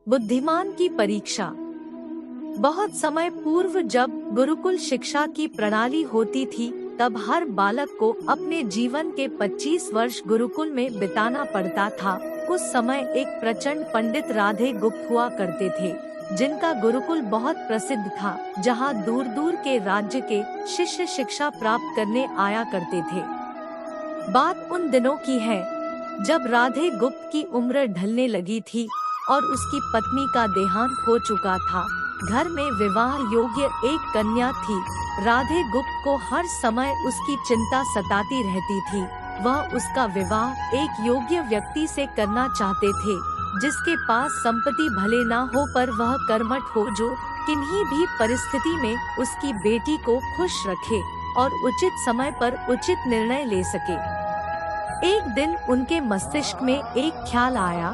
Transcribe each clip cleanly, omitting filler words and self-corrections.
बुद्धिमान की परीक्षा। बहुत समय पूर्व जब गुरुकुल शिक्षा की प्रणाली होती थी, तब हर बालक को अपने जीवन के 25 वर्ष गुरुकुल में बिताना पड़ता था। उस समय एक प्रचंड पंडित राधे गुप्त हुआ करते थे, जिनका गुरुकुल बहुत प्रसिद्ध था, जहां दूर दूर के राज्य के शिष्य शिक्षा प्राप्त करने आया करते थे। बात उन दिनों की है जब राधे गुप्त की उम्र ढलने लगी थी और उसकी पत्नी का देहांत हो चुका था। घर में विवाह योग्य एक कन्या थी। राधे गुप्त को हर समय उसकी चिंता सताती रहती थी। वह उसका विवाह एक योग्य व्यक्ति से करना चाहते थे, जिसके पास संपत्ति भले ना हो पर वह कर्मठ हो, जो किन्हीं भी परिस्थिति में उसकी बेटी को खुश रखे और उचित समय पर उचित निर्णय ले सके। एक दिन उनके मस्तिष्क में एक ख्याल आया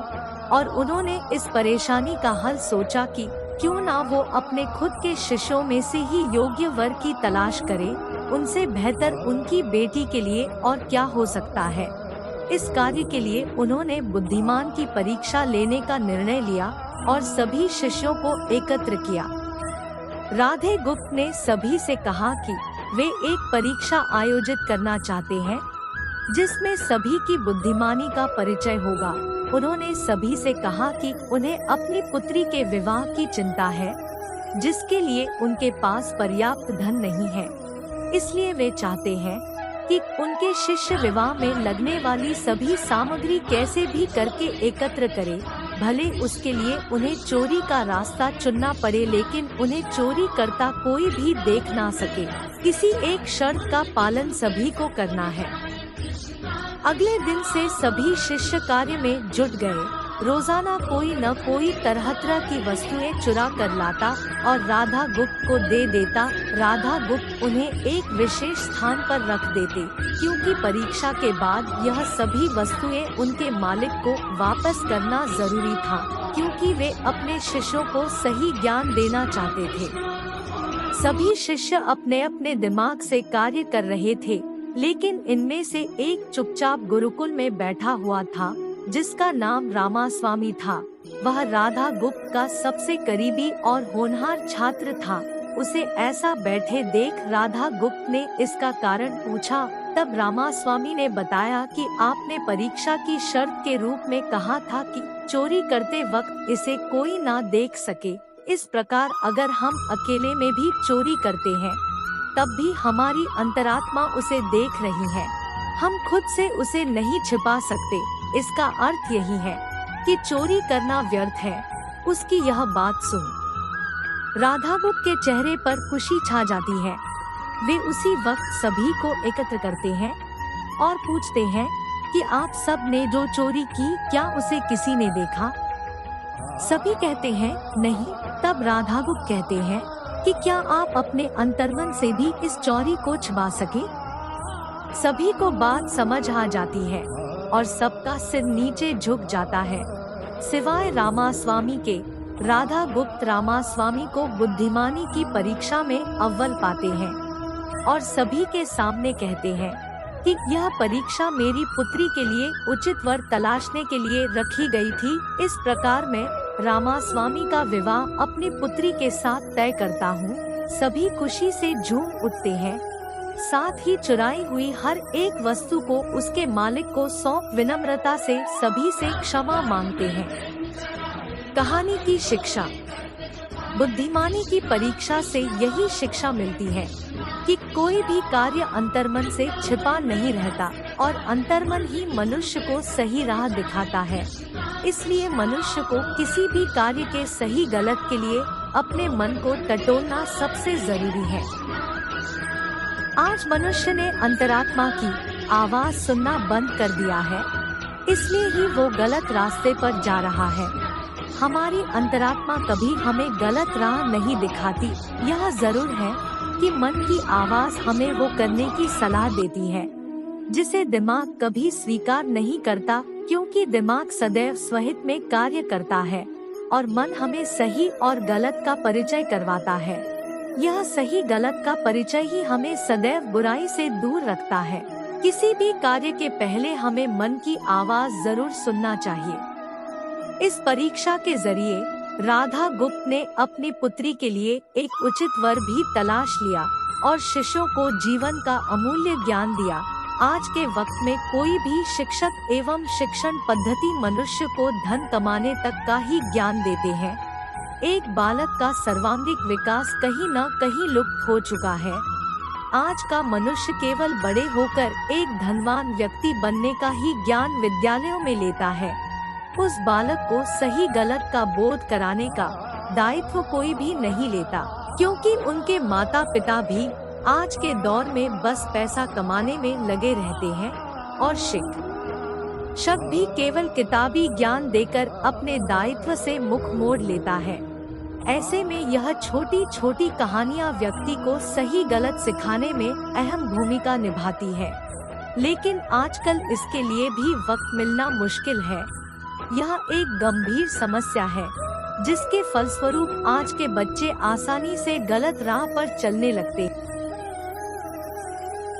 और उन्होंने इस परेशानी का हल सोचा कि क्यों ना वो अपने खुद के शिष्यों में से ही योग्य वर की तलाश करें। उनसे बेहतर उनकी बेटी के लिए और क्या हो सकता है। इस कार्य के लिए उन्होंने बुद्धिमान की परीक्षा लेने का निर्णय लिया और सभी शिष्यों को एकत्र किया। राधे गुप्त ने सभी से कहा कि वे एक परीक्षा आयोजित करना चाहते हैं, जिसमें सभी की बुद्धिमानी का परिचय होगा। उन्होंने सभी से कहा कि उन्हें अपनी पुत्री के विवाह की चिंता है, जिसके लिए उनके पास पर्याप्त धन नहीं है। इसलिए वे चाहते हैं कि उनके शिष्य विवाह में लगने वाली सभी सामग्री कैसे भी करके एकत्र करें। भले उसके लिए उन्हें चोरी का रास्ता चुनना पड़े, लेकिन उन्हें चोरी करता कोई भी देख ना सके। किसी एक शर्त का पालन सभी को करना है। अगले दिन से सभी शिष्य कार्य में जुट गए। रोजाना कोई न कोई तरह तरह की वस्तुएं चुरा कर लाता और राधा गुप्त को दे देता। राधा गुप्त उन्हें एक विशेष स्थान पर रख देते, क्योंकि परीक्षा के बाद यह सभी वस्तुएं उनके मालिक को वापस करना जरूरी था, क्योंकि वे अपने शिष्यों को सही ज्ञान देना चाहते थे। सभी शिष्य अपने अपने दिमाग से कार्य कर रहे थे, लेकिन इनमें से एक चुपचाप गुरुकुल में बैठा हुआ था, जिसका नाम रामास्वामी था। वह राधा गुप्त का सबसे करीबी और होनहार छात्र था। उसे ऐसा बैठे देख राधा गुप्त ने इसका कारण पूछा। तब रामास्वामी ने बताया कि आपने परीक्षा की शर्त के रूप में कहा था कि चोरी करते वक्त इसे कोई ना देख सके। इस प्रकार अगर हम अकेले में भी चोरी करते हैं, तब भी हमारी अंतरात्मा उसे देख रही है। हम खुद से उसे नहीं छिपा सकते। इसका अर्थ यही है कि चोरी करना व्यर्थ है। उसकी यह बात सुन राधा गुप्त के चेहरे पर खुशी छा जाती है। वे उसी वक्त सभी को एकत्र करते हैं और पूछते हैं कि आप सब ने जो चोरी की, क्या उसे किसी ने देखा? सभी कहते हैं नहीं। तब राधा गुप्त कहते हैं कि क्या आप अपने अंतर्मन से भी इस चोरी को छिपा सके? सभी को बात समझ आ जाती है और सबका सिर नीचे झुक जाता है, सिवाय रामास्वामी के। राधा गुप्त रामास्वामी को बुद्धिमानी की परीक्षा में अव्वल पाते हैं और सभी के सामने कहते हैं कि यह परीक्षा मेरी पुत्री के लिए उचित वर तलाशने के लिए रखी गई थी। इस प्रकार मैं रामास्वामी का विवाह अपनी पुत्री के साथ तय करता हूँ। सभी खुशी से झूम उठते हैं, साथ ही चुराई हुई हर एक वस्तु को उसके मालिक को सौंप विनम्रता से सभी से क्षमा मांगते हैं। कहानी की शिक्षा। बुद्धिमानी की परीक्षा से यही शिक्षा मिलती है कि कोई भी कार्य अंतर्मन से छिपा नहीं रहता और अंतर्मन ही मनुष्य को सही राह दिखाता है। इसलिए मनुष्य को किसी भी कार्य के सही गलत के लिए अपने मन को टटोलना सबसे जरूरी है। आज मनुष्य ने अंतरात्मा की आवाज सुनना बंद कर दिया है, इसलिए ही वो गलत रास्ते पर जा रहा है। हमारी अंतरात्मा कभी हमें गलत राह नहीं दिखाती। यह जरूर है कि मन की आवाज हमें वो करने की सलाह देती है जिसे दिमाग कभी स्वीकार नहीं करता, क्योंकि दिमाग सदैव स्वहित में कार्य करता है और मन हमें सही और गलत का परिचय करवाता है। यह सही गलत का परिचय ही हमें सदैव बुराई से दूर रखता है। किसी भी कार्य के पहले हमें मन की आवाज जरूर सुनना चाहिए। इस परीक्षा के जरिए राधा गुप्त ने अपनी पुत्री के लिए एक उचित वर भी तलाश लिया और शिष्यों को जीवन का अमूल्य ज्ञान दिया। आज के वक्त में कोई भी शिक्षक एवं शिक्षण पद्धति मनुष्य को धन कमाने तक का ही ज्ञान देते हैं। एक बालक का सर्वांगीण विकास कहीं न कहीं लुप्त हो चुका है। आज का मनुष्य केवल बड़े होकर एक धनवान व्यक्ति बनने का ही ज्ञान विद्यालयों में लेता है। उस बालक को सही गलत का बोध कराने का दायित्व कोई भी नहीं लेता, क्योंकि उनके माता पिता भी आज के दौर में बस पैसा कमाने में लगे रहते हैं और शिक्षक भी केवल किताबी ज्ञान देकर अपने दायित्व से मुख मोड़ लेता है। ऐसे में यह छोटी छोटी कहानियां व्यक्ति को सही गलत सिखाने में अहम भूमिका निभाती है, लेकिन आजकल इसके लिए भी वक्त मिलना मुश्किल है। यह एक गंभीर समस्या है जिसके फलस्वरूप आज के बच्चे आसानी से गलत राह पर चलने लगते हैं।